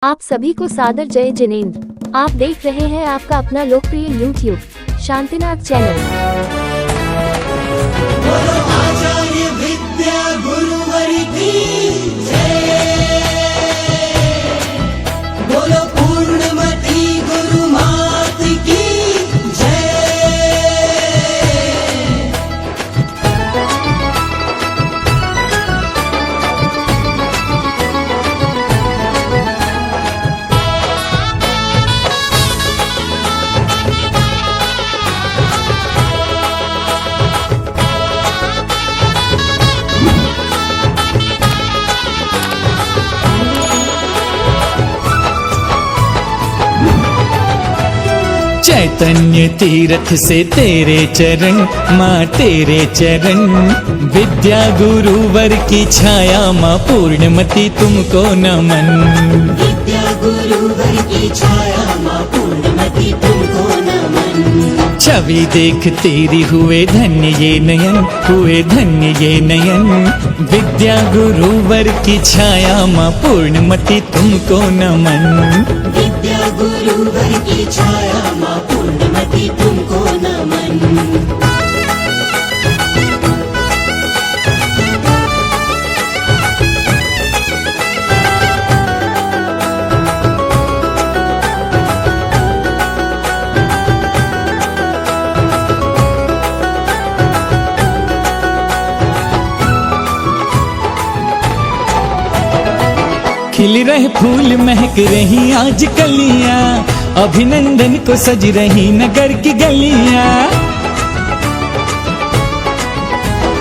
आप सभी को सादर जय जिनेंद्र। आप देख रहे हैं आपका अपना लोकप्रिय YouTube शांतिनाथ चैनल। बोलो आचार्य विद्या गुरुवर की जय। बोलो पूर्णमती गुरु मात की जय। चैतन्य तीर्थ से तेरे चरण, माँ तेरे चरण। विद्या गुरुवर की छाया, माँ पूर्णमती तुमको नमन। विद्या गुरुवर की छाया, माँ पूर्णमती तुमको नमन। छवि देख तेरी हुए धन्य ये नयन, हुए धन्य ये नयन। विद्या गुरुवर की छाया, माँ पूर्णमती तुमको नमन। विद्या गुरुवर की छाया, माँ पूर्णमती तुमको नमन। खिल रहे फूल महक रही आज कलियां, अभिनंदन को सज रही नगर की गलियां।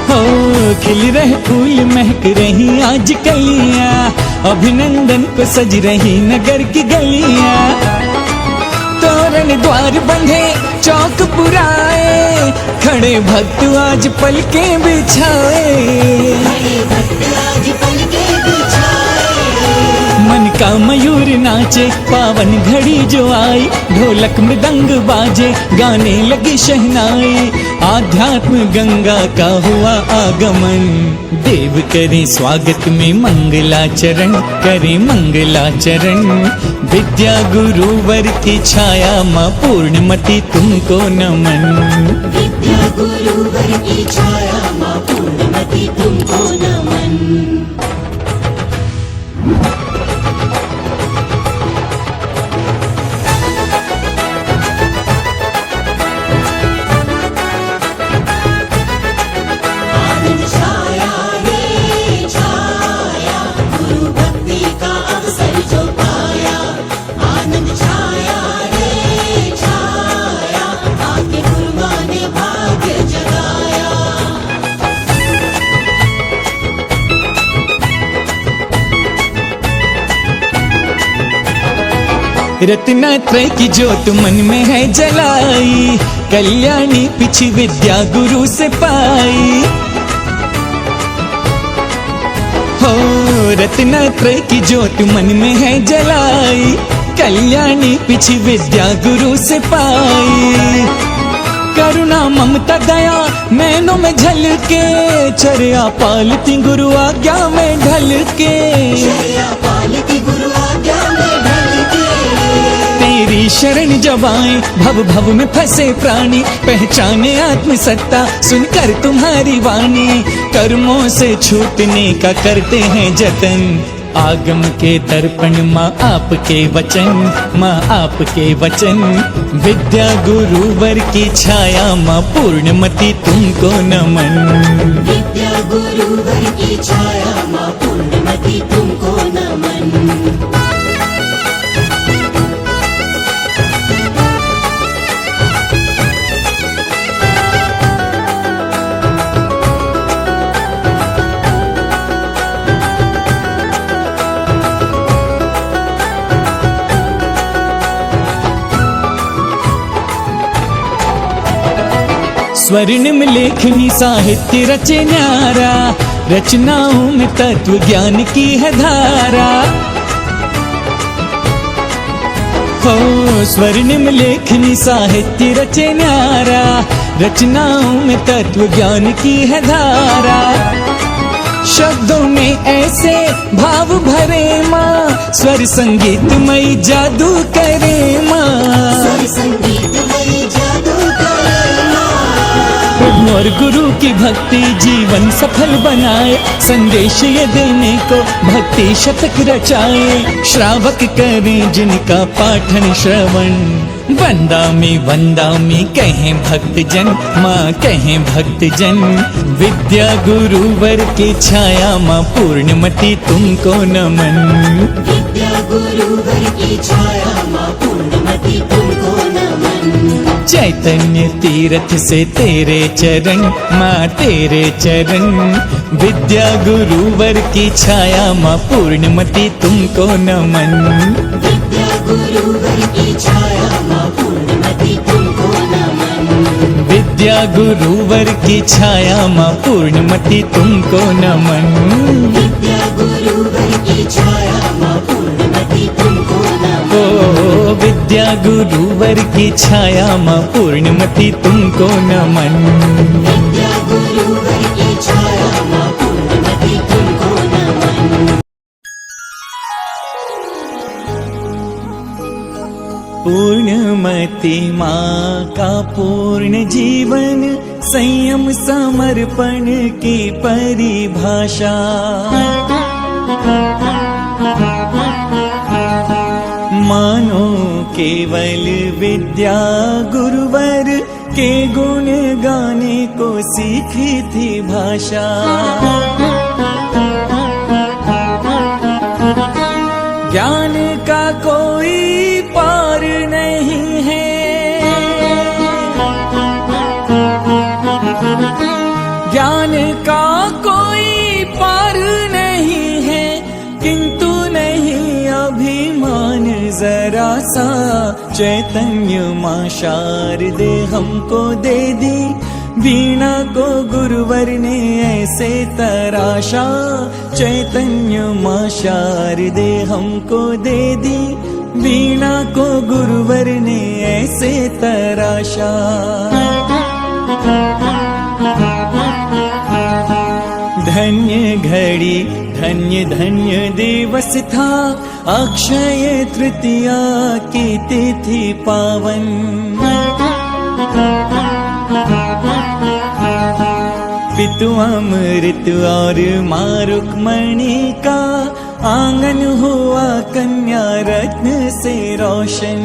हो खिल रहे फूल महक रही आज कलियां, अभिनंदन को सज रही नगर की गलियां। तोरण द्वार बंधे चौक पुराए, खड़े भक्त आज पलके बिछाए। मन का मयूर नाचे, पावन घड़ी जो आई। ढोलक मृदंग बाजे, गाने लगी शहनाई। आध्यात्म गंगा का हुआ आगमन, देव करे स्वागत में मंगलाचरण, करे मंगलाचरण। विद्या गुरुवर की छाया, माँ पूर्णमती तुमको नमन। विद्या गुरुवर की छाया, माँ पूर्णमती तुमको नमन। रत्नात्रय की ज्योत मन में है जलाई, कल्याणी पिछी विद्या गुरु से पाई। हो रत्नात्रय की ज्योत मन में है जलाई, कल्याणी पिछी विद्या गुरु से पाई। करुणा ममता दया नैनों में झलके, चर्या पालती गुरु आज्ञा में ढलके। तेरी शरण जब आए, भव भव में फंसे प्राणी। पहचाने आत्म सत्ता सुनकर तुम्हारी वाणी। कर्मों से छूटने का करते हैं जतन, आगम के दर्पण माँ आपके वचन, माँ आपके वचन। विद्या गुरुवर की छाया, माँ पूर्णमती तुमको नमन। विद्या गुरुवर की छाया, माँ पूर्णमती तुमको नमन। स्वर्णिम लेखनी साहित्य रचे न्यारा, रचनाओं में तत्व ज्ञान की है धारा। हो स्वर्णिम लेखनी साहित्य रचे न्यारा, रचनाओं में तत्व ज्ञान की है धारा। शब्दों में ऐसे भाव भरे माँ, स्वर संगीतमय जादू करे माँ। स्वर संगीतमय जादू करे माँ। प्रभु और गुरु की भक्ति जीवन सफल बनाए, संदेश ये देने को भक्ति शतक रचाए। श्रावक करें जिनका पाठन श्रवण, वंदामी कहें भक्तजन, माँ कहें भक्तजन। विद्या गुरुवर की छाया माँ पूर्णमति तुमको नमन। विद्या गुरुवर की छाया माँ पूर्णमति तुमको नमन। चैतन्य तीर्थ से तेरे चरण माँ तेरे चरण। विद्या गुरुवर की छाया माँ पूर्णमति तुमको नमन। विद्या गुरुवर की छाया माँ पूर्णमति तुमको नमन। विद्या गुरुवर की छाया माँ पूर्णमति तुमको नमन। विद्या गुरुवर की छाया माँ पूर्णमति तुमको नमन। ओ विद्या गुरुवर की छाया माँ पूर्णमति तुमको नमन। विद्या गुरुवर की छाया माँ पूर्णमति तुमको नमन। पूर्णमति माँ का पूर्ण जीवन, संयम समर्पण की परिभाषा। मानो केवल विद्या गुरुवर के गुण गाने को सीखी थी भाषा। ज्ञान का कोई पार नहीं है, ज्ञान का कोई पार नहीं है, किंतु नहीं अभिमान जरा सा। चैतन्य माँ शारदे हमको दे दी, वीणा को गुरुवर ने ऐसे तराशा। चैतन्य माँ शारदे हमको दे दी, वीणा को गुरुवर ने ऐसे तराशा। धन्य घड़ी धन्य धन्य दिवस था, अक्षय तृतीया की तिथि पावन। पितु अमृत और माँ रुक्मणी का आंगन हुआ कन्या रत्न से रोशन।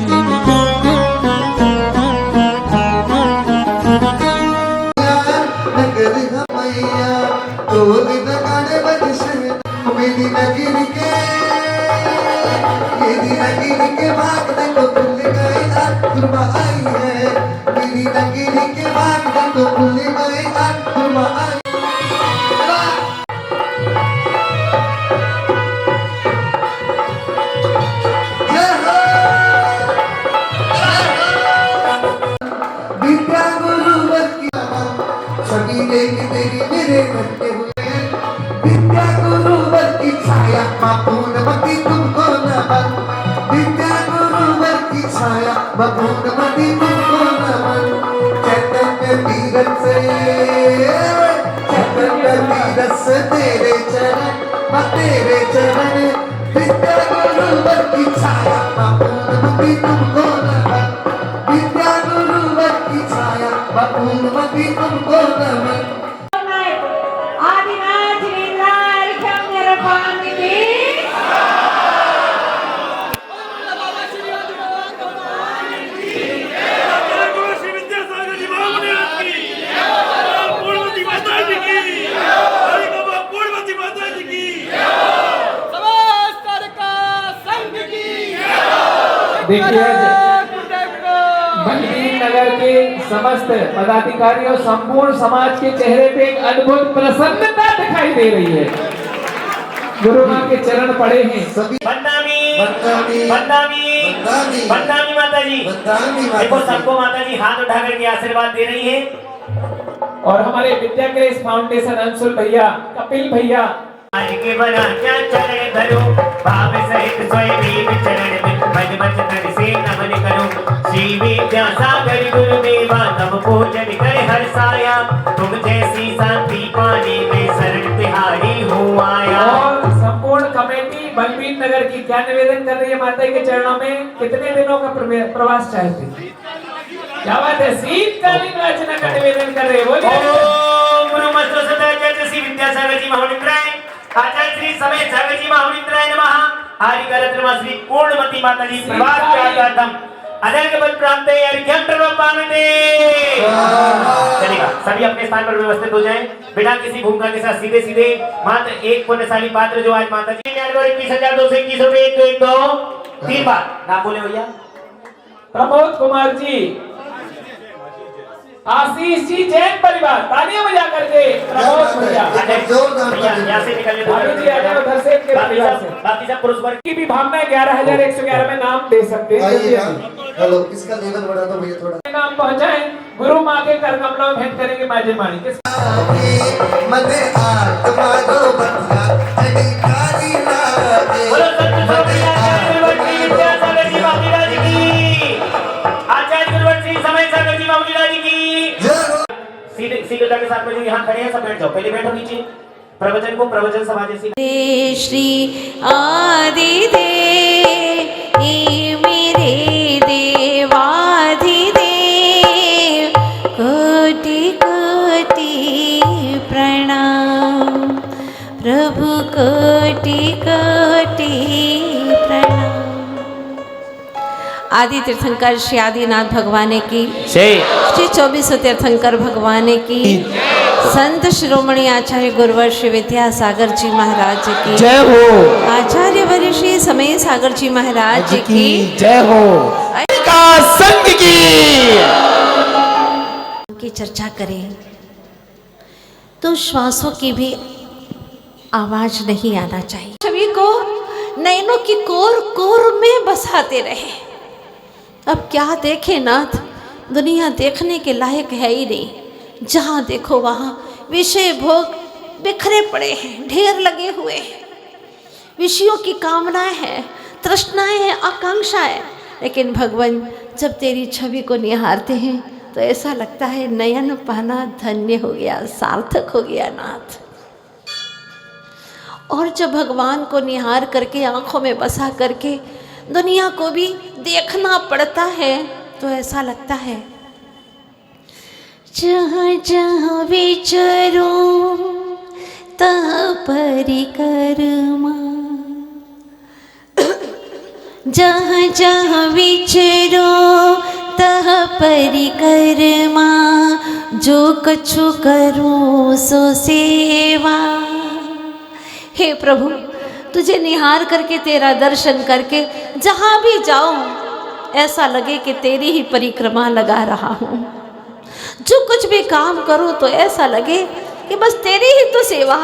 विद्या गुरुवर की छाया माँ पूर्णमति तुमको नमन। विद्या गुरुवर की छाया माँ पूर्णमति तुमको नमन। चैतन्य तीरथ से तेरे चरण माँ तेरे चरण। विद्या गुरुवर की छाया माँ पूर्णमति तुमको नमन। विद्या गुरुवर की छाया माँ पूर्णमति तुमको नमन। देखिए बलवीर नगर के समस्त पदाधिकारी और संपूर्ण समाज के चेहरे पे एक अद्भुत प्रसन्नता दिखाई दे रही है। गुरु माँ के चरण पड़े हैं। बंदामी माता जी, देखो सबको माता जी हाथ उठा करके आशीर्वाद दे रही है। और हमारे विद्या क्रेज फाउंडेशन अंशुल भैया, कपिल भैया, आज के बना क्या चरण धरो, भाव सहित स्वयं चरण में भज भज कर से नमन करो। श्री विद्या सागर गुरुदेवा तब पूजन करे हर साया, तुम जैसी शांति पाने में शरण तिहारी हो क्या निवेदन कर रही है माता के चरणों में? कितने दिनों का प्रवास चाहती? क्या बात है, शीतकालीन वाचना का निवेदन कर रहे हैं। बोलिए ओम गुरु मस्त सदाचार्य श्री विद्यासागर जी महामंत्राय आचार्य श्री समेत सागर जी महामंत्राय नमः। आदि करत्र श्री पूर्णमती माता जी प्रभात प्रार्थम अनंग पद प्राप्त अर्घ्यं प्रवपानते। चलेगा, सभी अपने स्थान पर व्यवस्थित हो जाएं बिना किसी भूमिका के साथ सीधे सीधे मात्र एक पुण्यशाली पात्र जो आज माता जी 21,221 रुपए 1 2 3 बार नाम बोले भैया। प्रमोद कुमार जी, आशीष जी, जैन परिवार, तालियां बजा करके प्रमोद भैया। भैया यहाँ से निकलने दो। भाभी जी आ जाओ उधर से, के परिवार से। बाकी सब पुरुष वर्ग की भी भावना 11,111 में नाम दे सकते हैं। जल्दी आइएगा। जल्दी हेलो, किसका लेवल बढ़ा दो भैया थोड़ा। नाम पहुंचाएं, गुरु माँ के कर कमलों में भेंट करेंगे माजे माणी। मने आत्मा दो बंधा जनी काली लागे। बोलो सत्य स्वामी आचार्य गुरुवर श्री विद्यासागर जी महाराज की, आचार्य गुरुवर श्री समय सागर जी महाराज की। सीधे सीधे के साथ में जो यहाँ खड़े हैं सब बैठ जाओ, पहले बैठो नीचे। प्रवचन को प्रवचन सभा जैसी श्री आदिदेव मेरे देवाधिदेव कोटि कोटि प्रणाम प्रभु कोटि कोटि प्रणाम। आदि तीर्थंकर श्री आदिनाथ भगवान की, श्री 24 तीर्थंकर भगवान की, संत शिरोमणि आचार्य गुरुवर श्री विद्यासागर जी महाराज की जय हो। आचार्य वर श्री समय सागर जी महाराज की जय हो। का संग की चर्चा करें तो श्वासों की भी आवाज नहीं आना चाहिए। छवि को नैनों की कोर कोर में बसाते रहे। अब क्या देखे नाथ, दुनिया देखने के लायक है ही नहीं। जहाँ देखो वहाँ विषय भोग बिखरे पड़े हैं, ढेर लगे हुए हैं। विषयों की कामनाएं हैं, तृष्णाएं हैं, आकांक्षाएं। लेकिन भगवान जब तेरी छवि को निहारते हैं तो ऐसा लगता है नयन पाना धन्य हो गया, सार्थक हो गया नाथ। और जब भगवान को निहार करके आंखों में बसा करके दुनिया को भी देखना पड़ता है तो ऐसा लगता है जहाँ जहाँ विचरो तहाँ परिक्रमा, जहाँ जहाँ विचरो तह परिक्रमा, जो कछु करूँ सो सेवा। हे प्रभु, तुझे निहार करके तेरा दर्शन करके जहाँ भी जाऊँ ऐसा लगे कि तेरी ही परिक्रमा लगा रहा हूँ। जो कुछ भी काम करूँ तो ऐसा लगे कि बस तेरी ही तो सेवा,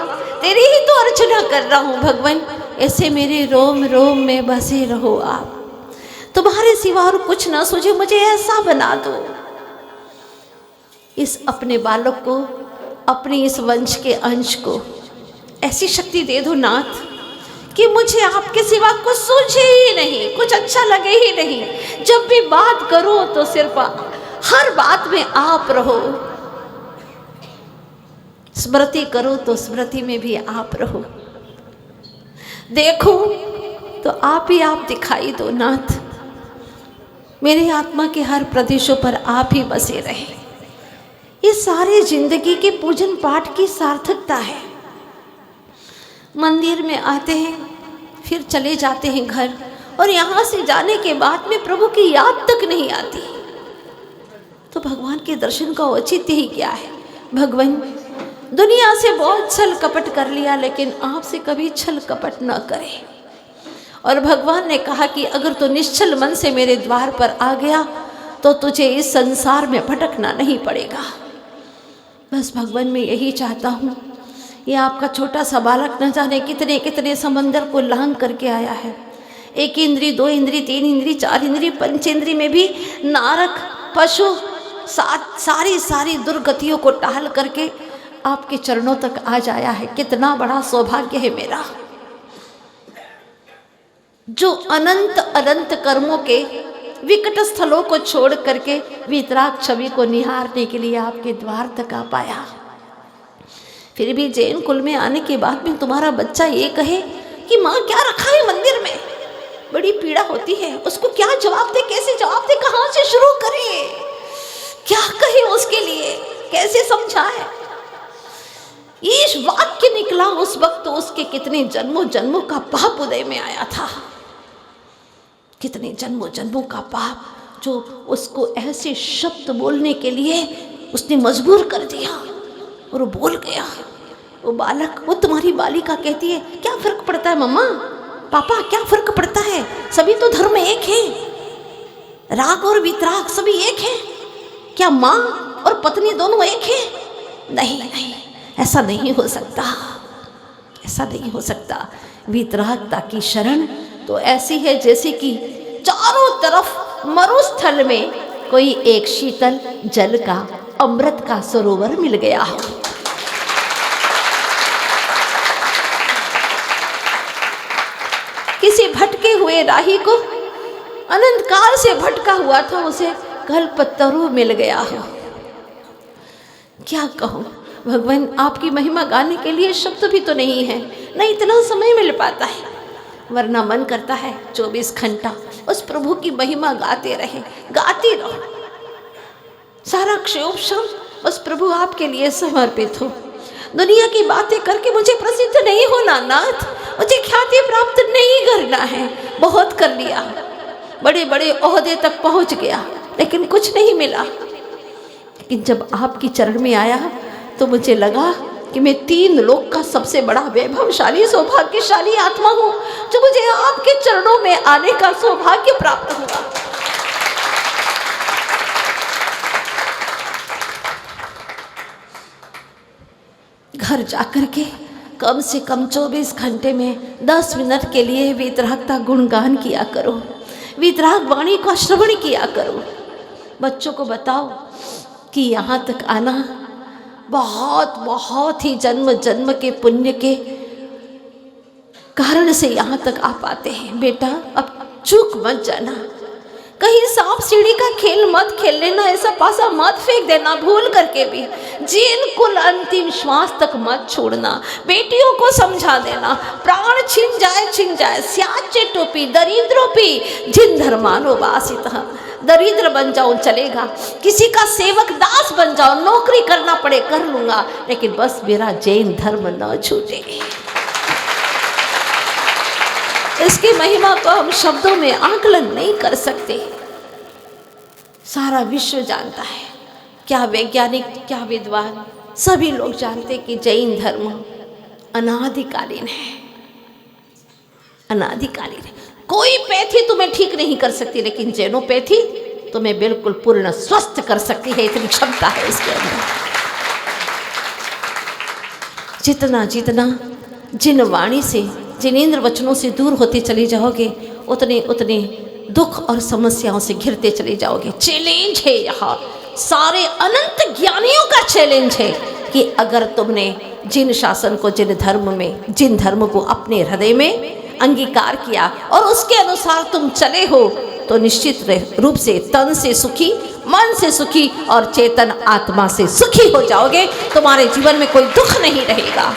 तेरी ही तो अर्चना कर रहा हूँ। भगवान, ऐसे मेरे रोम रोम में बसे रहो आप। तुम्हारे सिवा और कुछ ना सोचे, मुझे ऐसा बना दो। इस अपने बालक को, अपने इस वंश के अंश को ऐसी शक्ति दे दो नाथ कि मुझे आपके सिवा कुछ सूझे ही नहीं, कुछ अच्छा लगे ही नहीं। जब भी बात करो तो सिर्फ हर बात में आप रहो, स्मृति करो तो स्मृति में भी आप रहो, देखो तो आप ही आप दिखाई दो नाथ। मेरे आत्मा के हर प्रदेशों पर आप ही बसे रहे। ये सारे जिंदगी के पूजन पाठ की सार्थकता है। मंदिर में आते हैं, फिर चले जाते हैं घर, और यहाँ से जाने के बाद में प्रभु की याद तक नहीं आती। तो भगवान के दर्शन का औचित्य ही क्या है। भगवान, दुनिया से बहुत छल कपट कर लिया, लेकिन आपसे कभी छल कपट न करे। और भगवान ने कहा कि अगर तू निश्चल मन से मेरे द्वार पर आ गया तो तुझे इस संसार में भटकना नहीं पड़ेगा। बस भगवान, मैं यही चाहता हूँ। ये आपका छोटा सा बालक न जाने कितने कितने समंदर को लांग करके आया है। एक इंद्री, दो इंद्री, तीन इंद्री, चार इंद्री, पंचेंद्री में भी नारक, पशु, सारी दुर्गतियों को टाल करके आपके चरणों तक आ जाया है। कितना बड़ा सौभाग्य है मेरा, जो अनंत अनंत कर्मों के विकट स्थलों को छोड़ करके वितराग छवि को निहारने के लिए आपके द्वार तक आ पाया। फिर भी जैन कुल में आने के बाद में तुम्हारा बच्चा ये कहे कि माँ क्या रखा है मंदिर में, बड़ी पीड़ा होती है। उसको क्या जवाब दे, कैसे जवाब दे, कहाँ से शुरू करे, क्या कहे उसके लिए, कैसे समझाए। इस वाक्य निकला उस वक्त तो उसके कितने जन्मों जन्मों का पाप उदय में आया था, कितने जन्मों जन्मों का पाप जो उसको ऐसे शब्द बोलने के लिए उसने मजबूर कर दिया। और वो बोल गया। वो बालक, वो तुम्हारी बालिका कहती है, क्या फर्क पड़ता है मम्मा, पापा क्या फर्क पड़ता है, सभी तो धर्म एक है, राग और वितराग सभी एक है, क्या माँ और पत्नी दोनों एक है? नहीं नहीं, ऐसा नहीं हो सकता, ऐसा नहीं हो सकता। वितरागता की शरण तो ऐसी है जैसे कि चारों तरफ मरुस्थल में कोई एक शीतल जल का, अमृत का सरोवर मिल गया हो। किसी भटके हुए राही को, अनंत काल से भटका हुआ था, उसे कल्पतरु मिल गया हो। क्या कहूँ भगवान, आपकी महिमा गाने के लिए शब्द भी तो नहीं है, न इतना समय मिल पाता है, वरना मन करता है 24 घंटा उस प्रभु की महिमा गाते रहे, गाती रहो। सारा क्षोभ क्षम उस प्रभु आपके लिए समर्पित हो। दुनिया की बातें करके मुझे प्रसिद्ध नहीं होना नाथ, मुझे ख्याति प्राप्त नहीं करना है। बहुत कर लिया, बड़े बड़े ओहदे तक पहुंच गया, लेकिन कुछ नहीं मिला। लेकिन जब आपकी चरण में आया तो मुझे लगा कि मैं 3 लोक का सबसे बड़ा वैभवशाली सौभाग्यशाली आत्मा हूँ, जो मुझे आपके चरणों में आने का सौभाग्य प्राप्त हुआ। घर जाकर के कम से कम 24 घंटे में 10 मिनट के लिए वितरागता गुणगान किया करो, वितराग वाणी का श्रवण किया करो। बच्चों को बताओ कि यहाँ तक आना बहुत बहुत ही जन्म जन्म के पुण्य के कारण से यहाँ तक आ पाते हैं। बेटा अब चूक मत जाना, कहीं सांप सीढ़ी का खेल मत खेल लेना, ऐसा पासा मत फेंक देना भूल करके भी। जीन कुल अंतिम श्वास तक मत छोड़ना, बेटियों को समझा देना, प्राण छिन जाए स्याचे टोपी दरिद्रोपी जिन धर्मानो वासित। दरिद्र बन जाऊं चलेगा, किसी का सेवक दास बन जाऊं, नौकरी करना पड़े कर लूंगा, लेकिन बस मेरा जैन धर्म न छूटे। इसकी महिमा को हम शब्दों में आकलन नहीं कर सकते। सारा विश्व जानता है, क्या वैज्ञानिक क्या विद्वान सभी लोग जानते कि जैन धर्म अनादिकालीन है, अनादिकालीन है। कोई पैथी तुम्हें ठीक नहीं कर सकती, लेकिन जैनोपैथी तुम्हें बिल्कुल पूर्ण स्वस्थ कर सकती है, इतनी क्षमता है इसके अंदर। जितना जितना जिन वाणी से, जिन इंद्र वचनों से दूर होते चले जाओगे, उतने उतने दुख और समस्याओं से घिरते चले जाओगे। चैलेंज है यहाँ, सारे अनंत ज्ञानियों का चैलेंज है कि अगर तुमने जिन शासन को, जिन धर्म में, जिन धर्म को अपने हृदय में अंगीकार किया और उसके अनुसार तुम चले हो, तो निश्चित रूप से तन से सुखी, मन से सुखी और चेतन आत्मा से सुखी हो जाओगे। तुम्हारे जीवन में कोई दुख नहीं रहेगा।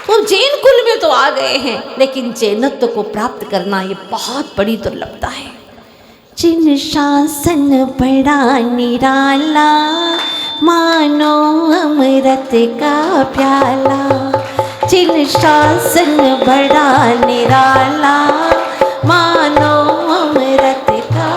तो जैन कुल में तो आ गए हैं, लेकिन जैनत्व को प्राप्त करना ये बहुत बड़ी दुर्लभता है। जिन शासन बड़ा निराला, मानो अमृत का प्याला। जिन शासन बड़ा निराला, मानो अमृत का।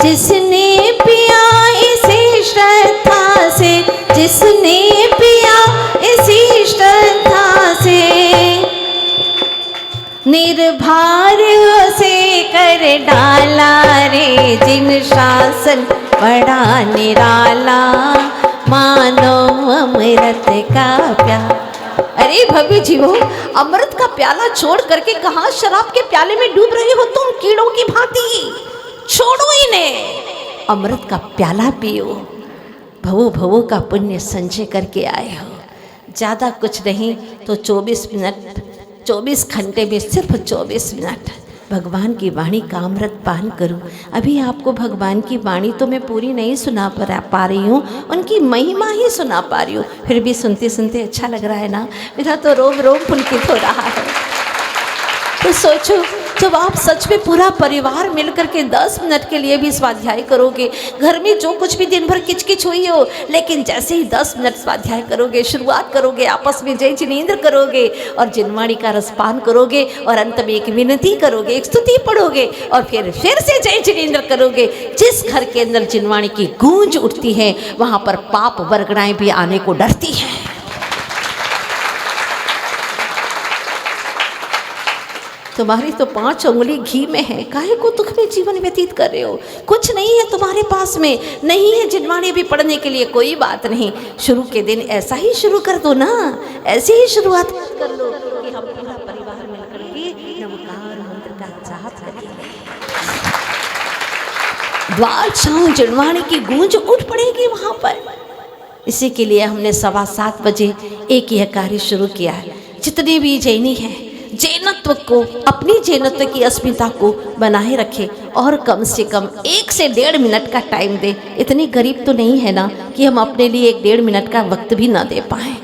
जिसने पिया इसी श्रद्धा से, जिसने पिया इसी श्रद्धा से, निर्भार से कर डाला रे। जिन शासन बड़ा निराला, मानो अमृत का प्याला। अरे भव्य जीवो, अमृत का प्याला छोड़ करके कहाँ शराब के प्याले में डूब रहे हो तुम कीड़ों की भांति? छोड़ो इन्हें, अमृत का प्याला पियो। भवो भवो का पुण्य संचय करके आए हो। ज़्यादा कुछ नहीं तो 24 मिनट, 24 घंटे में सिर्फ 24 मिनट भगवान की वाणी का अमृत पान करूं। अभी आपको भगवान की वाणी तो मैं पूरी नहीं सुना पा रही हूँ, उनकी महिमा ही सुना पा रही हूँ। फिर भी सुनते सुनते अच्छा लग रहा है ना? मेरा तो रोम रोम पुलकित हो रहा है। तो सोचो, जब आप सच में पूरा परिवार मिलकर के 10 मिनट के लिए भी स्वाध्याय करोगे, घर में जो कुछ भी दिन भर किचकिच हुई हो, लेकिन जैसे ही 10 मिनट स्वाध्याय करोगे, शुरुआत करोगे, आपस में जय जिनेंद्र करोगे और जिनवाणी का रसपान करोगे और अंत में एक विनती करोगे, एक स्तुति पढ़ोगे और फिर से जय जिनेंद्र करोगे, जिस घर के अंदर जिनवाणी की गूंज उठती है वहां पर पाप वर्गणाएं भी आने को डरती हैं। तुम्हारी तो 5 उंगली घी में है, काहे को दुख में जीवन व्यतीत कर रहे हो? कुछ नहीं है तुम्हारे पास में, नहीं है जिनवाणी भी पढ़ने के लिए, कोई बात नहीं। शुरू के दिन ऐसा ही शुरू कर दो ना, ऐसे ही शुरुआत कर लो कि हम पूरा परिवार मिलकर के नमकार मंत्र का जाप करेंगे। द्वार छाँव जिनवाणी की गूंज उठ पड़ेगी वहां पर। इसी के लिए हमने 7:15 बजे एक यह कार्य शुरू किया है। जितने भी जैनी हैं, जैनत्व को, अपनी जैनत्व की अस्मिता को बनाए रखे और कम से कम 1 से 1.5 मिनट का टाइम दे। इतनी गरीब तो नहीं है ना कि हम अपने लिए 1-1.5 मिनट का वक्त भी ना दे पाएँ।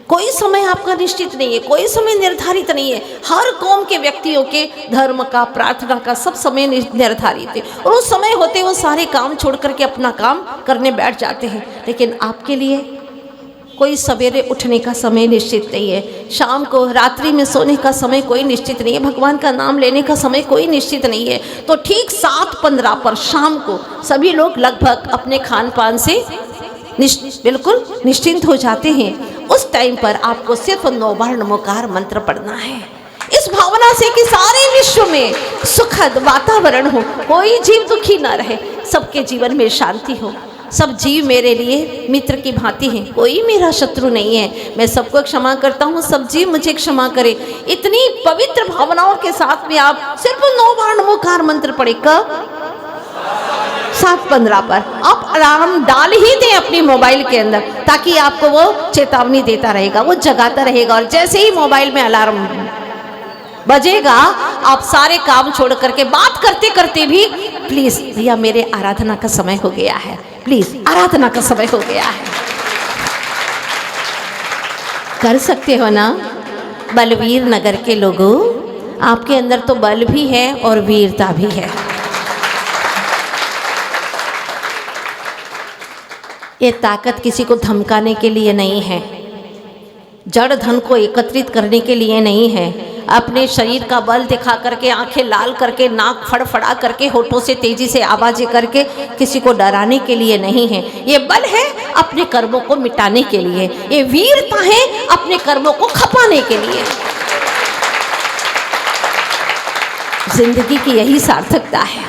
कोई समय आपका निश्चित नहीं है, कोई समय निर्धारित नहीं है। हर कौम के व्यक्तियों के धर्म का, प्रार्थना का सब समय निर्धारित है और उस समय होते वो सारे काम छोड़ करके अपना काम करने बैठ जाते हैं। लेकिन आपके लिए कोई सवेरे उठने का समय निश्चित नहीं है, शाम को रात्रि में सोने का समय कोई निश्चित नहीं है, भगवान का नाम लेने का समय कोई निश्चित नहीं है। तो ठीक 7:15 पर शाम को सभी लोग लगभग अपने खान पान से बिल्कुल निश्चिंत हो जाते हैं। उस टाइम पर आपको सिर्फ 9 बार नमोकार मंत्र पढ़ना है, इस भावना से कि सारे विश्व में सुखद वातावरण हो, कोई जीव दुखी ना रहे, सबके जीवन में शांति हो। सब जीव मेरे लिए मित्र की भांति हैं, कोई मेरा शत्रु नहीं है। मैं सबको क्षमा करता हूँ, सब जीव मुझे क्षमा करे। इतनी पवित्र भावनाओं के साथ में आप सिर्फ 9 बार नमोकार मंत्र पढ़े। कब? 7:15 पर। आप अलार्म डाल ही दें अपनी मोबाइल के अंदर, ताकि आपको वो चेतावनी देता रहेगा, वो जगाता रहेगा। और जैसे ही मोबाइल में अलार्म बजेगा, आप सारे काम छोड़ करके बात करते करते भी, प्लीज भैया मेरे आराधना का समय हो गया है, प्लीज आराधना का समय हो गया है, कर सकते हो ना? बलवीर नगर के लोगों, आपके अंदर तो बल भी है और वीरता भी है। ये ताकत किसी को धमकाने के लिए नहीं है, जड़ धन को एकत्रित करने के लिए नहीं है, अपने शरीर का बल दिखा करके, आंखें लाल करके, नाक फड़फड़ा करके, होठों से तेजी से आवाजें करके किसी को डराने के लिए नहीं है। ये बल है अपने कर्मों को मिटाने के लिए, ये वीरता है अपने कर्मों को खपाने के लिए। जिंदगी की यही सार्थकता है,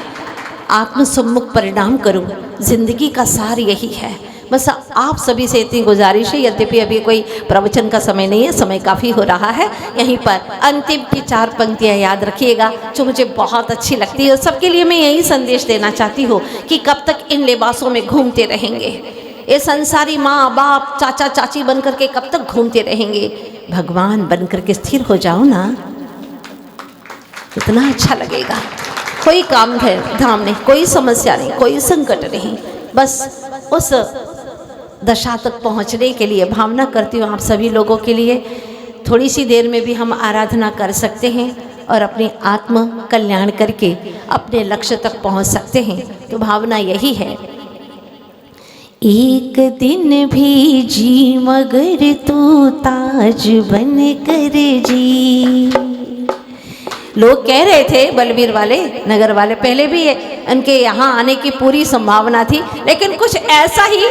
आत्मसम्मुख परिणाम करो, जिंदगी का सार यही है। बस आप सभी से इतनी गुजारिश है, यद्यपि अभी कोई प्रवचन का समय नहीं है, समय काफ़ी हो रहा है। यहीं पर अंतिम की 4 पंक्तियाँ याद रखिएगा जो मुझे बहुत अच्छी लगती है। सबके लिए मैं यही संदेश देना चाहती हूँ कि कब तक इन लिबासों में घूमते रहेंगे, ये संसारी माँ बाप चाचा चाची बन करके कब तक घूमते रहेंगे? भगवान बन करके स्थिर हो जाओ ना, कितना अच्छा लगेगा। कोई काम धाम नहीं, कोई समस्या नहीं, कोई संकट नहीं, बस उस दशा तक पहुंचने के लिए भावना करती हूँ आप सभी लोगों के लिए। थोड़ी सी देर में भी हम आराधना कर सकते हैं और अपने आत्म कल्याण करके अपने लक्ष्य तक पहुंच सकते हैं। तो भावना यही है, एक दिन भी जी मगर तू ताज बन कर जी। लोग कह रहे थे, बलवीर वाले नगर वाले, पहले भी उनके यहाँ आने की पूरी संभावना थी, लेकिन कुछ ऐसा ही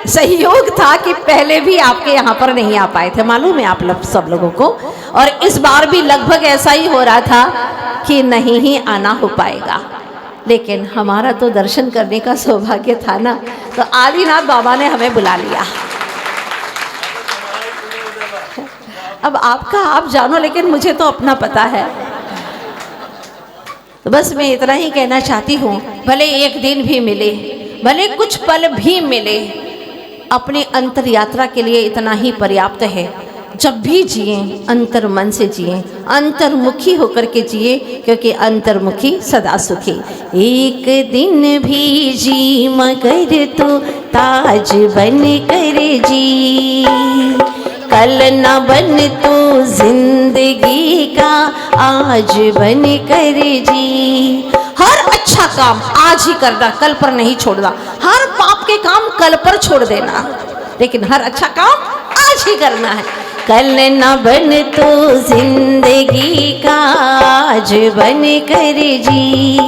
सहयोग था कि पहले भी आपके यहाँ पर नहीं आ पाए थे, मालूम है आप लोग सब लोगों को। और इस बार भी लगभग ऐसा ही हो रहा था कि नहीं ही आना हो पाएगा, लेकिन हमारा तो दर्शन करने का सौभाग्य था ना, तो आदिनाथ बाबा ने हमें बुला लिया। अब आपका आप जानो, लेकिन मुझे तो अपना पता है। तो बस मैं इतना ही कहना चाहती हूँ, भले एक दिन भी मिले, भले कुछ पल भी मिले, अपने अंतर यात्रा के लिए इतना ही पर्याप्त है। जब भी जिए अंतर मन से जिए, अंतर्मुखी होकर के जिए, क्योंकि अंतर्मुखी सदा सुखी। एक दिन भी जी मगर तो ताज बन कर जी, कल न बन तू जिंदगी का आज बन कर जी। हर अच्छा काम आज ही करना, कल पर नहीं छोड़ना। हर पाप के काम कल पर छोड़ देना, लेकिन हर अच्छा काम आज ही करना है। कल न बन तू जिंदगी का आज बन कर जी।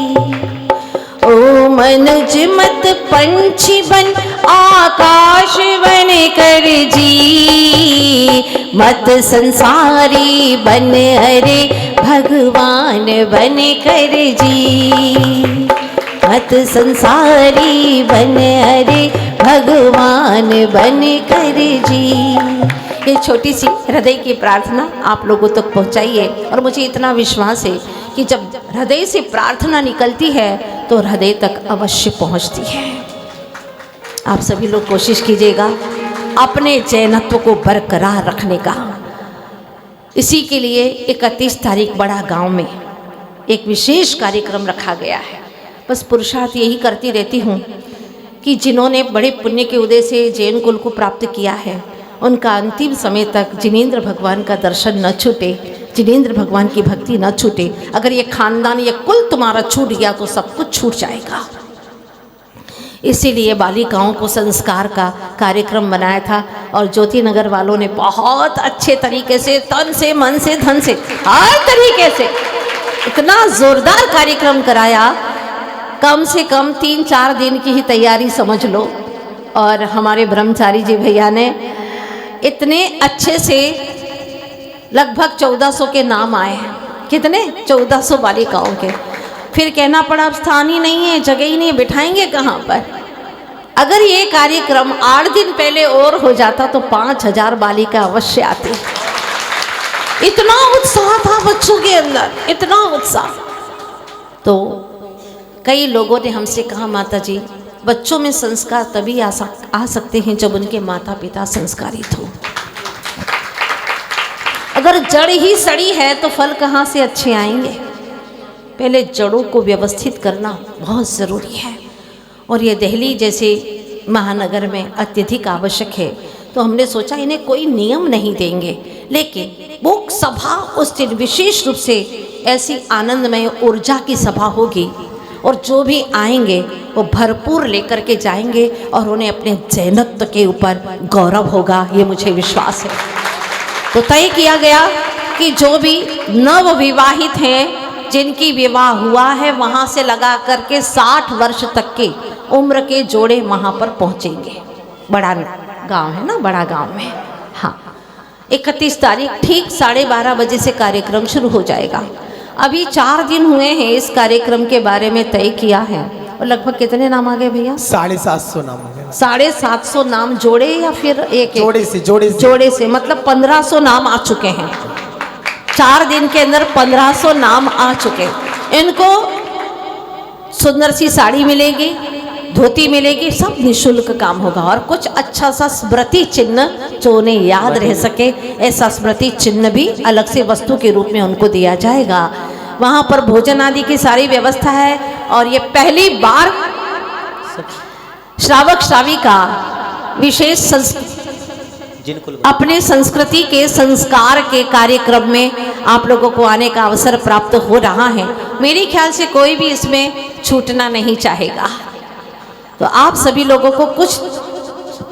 ओ मनुज मत पंछी बन आकाश बन कर जी। मत संसारी बन अरे भगवान बन कर जी। मत संसारी बन अरे भगवान बन कर जी। ये छोटी सी हृदय की प्रार्थना आप लोगों तक पहुंचाइए। और मुझे इतना विश्वास है कि जब हृदय से प्रार्थना निकलती है तो हृदय तक अवश्य पहुंचती है। आप सभी लोग कोशिश कीजिएगा अपने जैनत्व को बरकरार रखने का। इसी के लिए 31 तारीख बड़ा गांव में एक विशेष कार्यक्रम रखा गया है। बस पुरुषार्थ यही करती रहती हूँ कि जिन्होंने बड़े पुण्य के उदय से जैन कुल को प्राप्त किया है उनका अंतिम समय तक जिनेंद्र भगवान का दर्शन न छूटे, जिनेंद्र भगवान की भक्ति न छूटे। अगर ये खानदान ये कुल तुम्हारा छूट गया तो सब कुछ छूट जाएगा। इसीलिए बालिकाओं को संस्कार का कार्यक्रम बनाया था और ज्योति नगर वालों ने बहुत अच्छे तरीके से, तन से, मन से, धन से, हर तरीके से इतना जोरदार कार्यक्रम कराया। कम से कम 3-4 दिन की ही तैयारी समझ लो। और हमारे ब्रह्मचारी जी भैया ने इतने अच्छे से लगभग 1400 के नाम आए हैं। कितने? 1400 बालिकाओं के। फिर कहना पड़ा अब स्थान ही नहीं है, जगह ही नहीं, बिठाएंगे कहाँ पर। अगर ये कार्यक्रम 8 दिन पहले और हो जाता तो 5000 बालिका अवश्य आती। इतना उत्साह था बच्चों के अंदर, इतना उत्साह। तो कई लोगों ने हमसे कहा माता जी बच्चों में संस्कार तभी आ सकते हैं जब उनके माता पिता संस्कारित हो। अगर जड़ ही सड़ी है तो फल कहाँ से अच्छे आएंगे। पहले जड़ों को व्यवस्थित करना बहुत ज़रूरी है। और ये दिल्ली जैसे महानगर में अत्यधिक आवश्यक है। तो हमने सोचा इन्हें कोई नियम नहीं देंगे, लेकिन वो सभा उस दिन विशेष रूप से ऐसी आनंदमय ऊर्जा की सभा होगी और जो भी आएंगे वो भरपूर लेकर के जाएंगे और उन्हें अपने जैनत्व के ऊपर गौरव होगा, ये मुझे विश्वास है। तो तय किया गया कि जो भी नवविवाहित हैं, जिनकी विवाह हुआ है, वहाँ से लगा करके 60 वर्ष तक के उम्र के जोड़े वहाँ पर पहुँचेंगे। बड़ा गांव है ना, बड़ा गांव में। हाँ, 31 तारीख ठीक 12:30 बजे से कार्यक्रम शुरू हो जाएगा। अभी 4 दिन हुए हैं इस कार्यक्रम के बारे में तय किया है। और लगभग कितने नाम आ गए भैया? 750 नाम हो गए। 750 नाम जोड़े या फिर एक जोड़े से मतलब 1500 नाम आ चुके हैं। 4 दिन के अंदर 1500 नाम आ चुके। इनको सुंदर सी साड़ी मिलेगी, धोती मिलेगी, सब निःशुल्क काम होगा। और कुछ अच्छा सा स्मृति चिन्ह जो उन्हें याद रह सके, ऐसा स्मृति चिन्ह भी अलग से वस्तु के रूप में उनको दिया जाएगा। वहाँ पर भोजन आदि की सारी व्यवस्था है। और ये पहली बार श्रावक श्राविका विशेष अपने संस्कृति के संस्कार के कार्यक्रम में आप लोगों को आने का अवसर प्राप्त हो रहा है। मेरे ख्याल से कोई भी इसमें छूटना नहीं चाहेगा। तो आप सभी लोगों को कुछ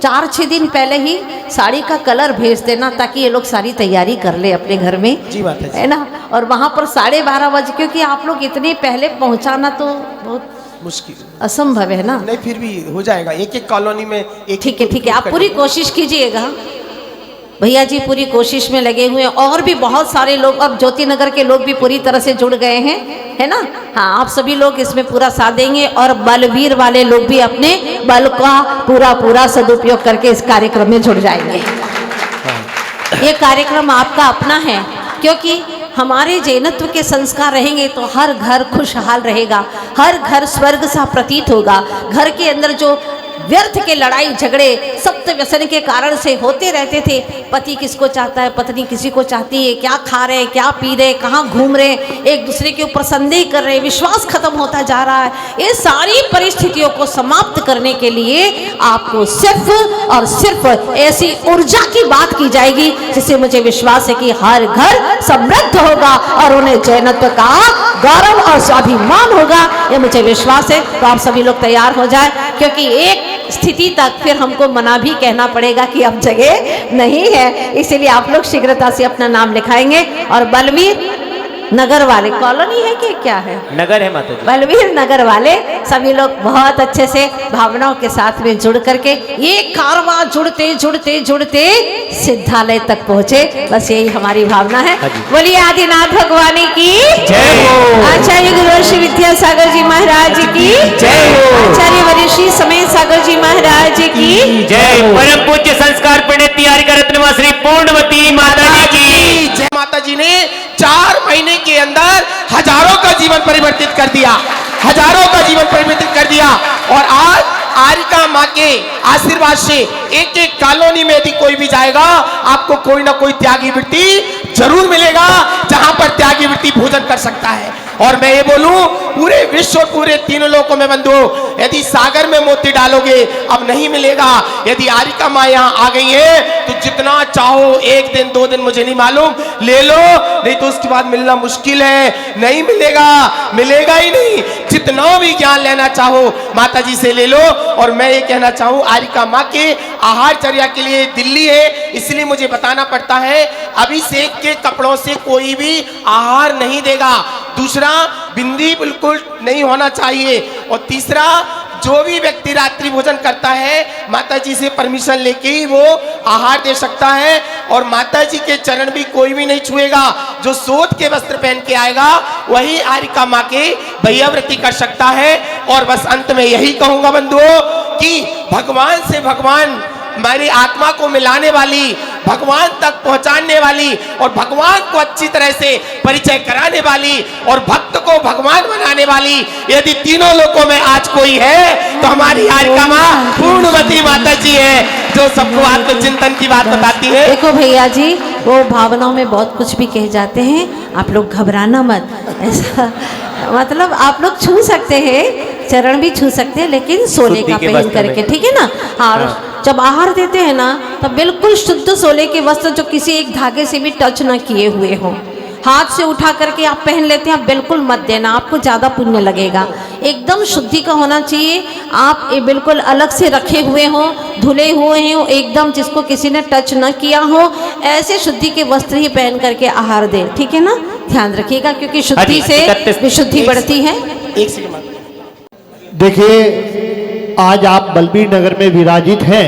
4-6 दिन पहले ही साड़ी का कलर भेज देना ताकि ये लोग सारी तैयारी कर ले अपने घर में। जी बात है ना। और वहाँ पर 12:30 बजे, क्योंकि आप लोग इतने पहले पहुँचाना तो बहुत मुश्किल, असंभव है ना। नहीं, फिर भी हो जाएगा। एक कॉलोनी में एक। ठीक है, आप पूरी कोशिश कीजिएगा। भैया जी पूरी कोशिश में लगे हुए हैं। और भी बहुत सारे लोग, अब ज्योति नगर के लोग भी पूरी तरह से जुड़ गए हैं, है ना। हाँ, आप सभी लोग इसमें पूरा साथ देंगे। और बलवीर वाले लोग भी अपने बल का पूरा सदुपयोग करके इस कार्यक्रम में जुड़ जाएंगे। ये कार्यक्रम आपका अपना है, क्योंकि हमारे जैनत्व के संस्कार रहेंगे तो हर घर खुशहाल रहेगा, हर घर स्वर्ग सा प्रतीत होगा। घर के अंदर जो व्यर्थ के लड़ाई झगड़े सप्त व्यसन के कारण से होते रहते थे। पति किसको चाहता है, पत्नी किसी को चाहती है, क्या खा रहे, क्या पी रहे, कहाँ घूम रहे, एक दूसरे के ऊपर संदेह कर रहे, विश्वास खत्म होता जा रहा है। ये सारी परिस्थितियों को समाप्त करने के लिए आपको सिर्फ और सिर्फ ऐसी ऊर्जा की बात की जाएगी जिससे मुझे विश्वास है कि हर घर समृद्ध होगा और उन्हें जन्नत का गौरव और स्वाभिमान होगा, ये मुझे विश्वास है। तो आप सभी लोग तैयार हो जाए, क्योंकि एक स्थिति तक फिर हमको मना भी कहना पड़ेगा कि अब जगह नहीं है, इसीलिए आप लोग शीघ्रता से अपना नाम लिखाएंगे। और बलवीर नगर वाले, कॉलोनी है कि क्या है? नगर है माता जी। बलवीर नगर वाले सभी लोग बहुत अच्छे से भावनाओं के साथ में जुड़ करके ये कारवां जुड़ते जुड़ते जुड़ते सिद्धालय तक पहुंचे, बस यही हमारी भावना है। बोलिए आदिनाथ भगवान की जय हो। आचार्य गुरु श्री विद्यासागर जी महाराज की जय हो। आचार्य वर्य श्री समेत सागर जी महाराज की जय। परम पूज्य संस्कार पंडित तिहारी रत्न श्री पूर्णवती माता जी की जय। माता जी ने 4 महीने के अंदर हजारों का जीवन परिवर्तित कर दिया, हजारों का जीवन परिवर्तित कर दिया। और आज आरिका माँ के आशीर्वाद से एक एक कॉलोनी में यदि कोई भी जाएगा, आपको कोई ना कोई त्यागी वृत्ति जरूर मिलेगा, जहां पर त्यागी वृत्ति भोजन कर सकता है। और मैं ये बोलूं, पूरे विश्व, पूरे 3 लोकों में बंधु, यदि सागर में मोती डालोगे अब नहीं मिलेगा। यदि आरिका माँ यहाँ आ गई है तो जितना चाहो 1 दिन 2 दिन मुझे नहीं मालूम ले लो, नहीं तो उसके बाद मिलना मुश्किल है, नहीं मिलेगा, मिलेगा ही नहीं। जितना भी ज्ञान लेना चाहो माता जी से ले लो। और मैं ये कहना चाहूँ, आरिका माँ के आहारचर्या के लिए दिल्ली है, इसलिए मुझे बताना पड़ता है, अभिषेक के कपड़ों से कोई भी आहार नहीं देगा। दूसरा, बिंदी बिल्कुल नहीं होना चाहिए। और तीसरा, जो भी व्यक्ति रात्रि भोजन करता है माता जी से परमिशन लेके ही वो आहार दे सकता है। और माता जी के चरण भी कोई भी नहीं छुएगा। जो सोत के वस्त्र पहन के आएगा वही आरिका माँ के भैयाव्रती कर सकता है। और बस अंत में यही कहूंगा बंधुओं कि भगवान से भगवान, मेरी आत्मा को मिलाने वाली, भगवान तक पहुंचाने वाली और भगवान को अच्छी तरह से परिचय कराने वाली और भक्त को भगवान बनाने वाली यदि 3 लोकों में आज कोई है तो हमारी आरिका माँ पूर्णवती माता जी है, जो सबको आत्मचिंतन की बात बताती है। देखो भैया जी, वो भावनाओं में बहुत कुछ भी कह जाते हैं, आप लोग घबराना मत। ऐसा मतलब आप लोग छू सकते हैं, चरण भी छू सकते हैं, लेकिन सोने का पहन करके, ठीक है ना। हाँ, जब आहार देते हैं ना तब बिल्कुल शुद्ध सोने के वस्त्र जो किसी एक धागे से भी टच ना किए हुए हों, हाथ से उठा करके आप पहन लेते हैं, आप बिल्कुल मत देना, आपको ज़्यादा पुण्य लगेगा। एकदम शुद्धि का होना चाहिए। आप ये बिल्कुल अलग से रखे हुए हों, धुले हुए हों, एकदम जिसको किसी ने टच न किया हो, ऐसे शुद्धि के वस्त्र ही पहन करके आहार दें, ठीक है ना। ध्यान रखिएगा, क्योंकि शुद्धि से विशुद्धि बढ़ती है। एक सेकंड। देखिए, आज आप बलबीर नगर में विराजित हैं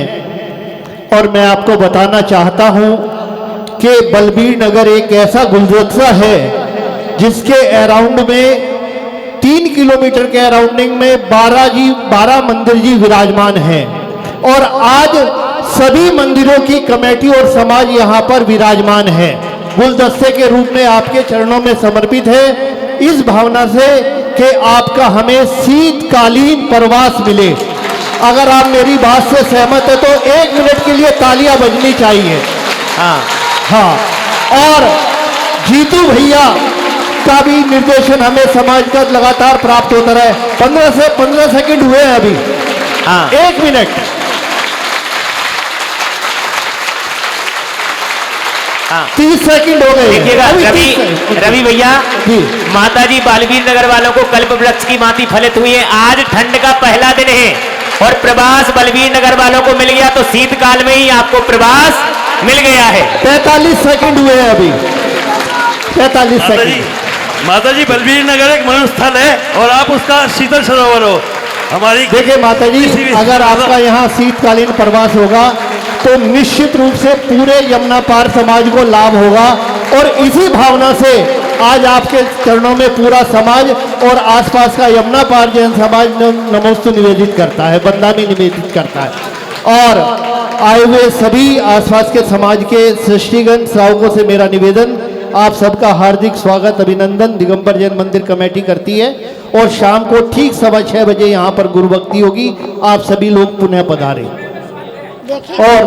और मैं आपको बताना चाहता हूं कि बलबीर नगर एक ऐसा गुलदस्ता है जिसके अराउंड में 3 किलोमीटर के अराउंडिंग में 12 मंदिर जी विराजमान हैं। और आज सभी मंदिरों की कमेटी और समाज यहाँ पर विराजमान है, गुलदस्ते के रूप में आपके चरणों में समर्पित है, इस भावना से कि आपका हमें शीतकालीन प्रवास मिले। अगर आप मेरी बात से सहमत है तो 1 मिनट के लिए तालियां बजनी चाहिए। हाँ, और जीतू भैया का भी निर्देशन हमें समाज का लगातार प्राप्त होता रहे। 15 सेकंड हुए हैं अभी। 1 मिनट। 30 सेकंड हो गए। देखिएगा रवि भैया, माता जी बलबीर नगर वालों को कल्प वृक्ष की भांति फलित हुई है। आज ठंड का पहला दिन है और प्रवास बलबीर नगर वालों को मिल गया, तो शीतकाल में ही आपको प्रवास मिल गया है। 45 सेकंड हुए हैं अभी। 45 सेकंड। माता जी, बलबीर नगर एक मनुस्थल है और आप उसका शीतल सरोवर हो। हमारी देखिए माता जी, अगर आपका यहाँ शीतकालीन प्रवास होगा तो निश्चित रूप से पूरे यमुना पार समाज को लाभ होगा। और इसी भावना से आज आपके चरणों में पूरा समाज और आसपास का यमुना पार जैन समाज नमोस्तु निवेदित करता है, बंदानी निवेदित करता है। और आए हुए सभी आसपास के समाज के सृष्टिगण श्रावकों से मेरा निवेदन, आप सबका हार्दिक स्वागत, अभिनंदन दिगंबर जैन मंदिर कमेटी करती है। और शाम को ठीक 6:15 बजे यहाँ पर गुरु भक्ति होगी। आप सभी लोग पुनः पधारें। देखेंगे और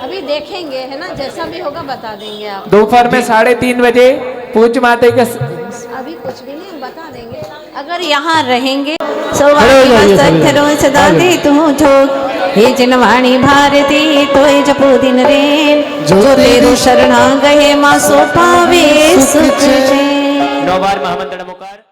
अभी देखेंगे, है ना, जैसा भी होगा बता देंगे आप। दोपहर में 3:30 बजे पूज्य माता के अभी कुछ भी नहीं, बता देंगे अगर यहाँ रहेंगे। सदा दे तू जो हे जनवाणी भारती तोय जपो दिन रे जो तेरु शरणा गए मां सो पावे सुख। 9 बार महामंत्र नमोकार।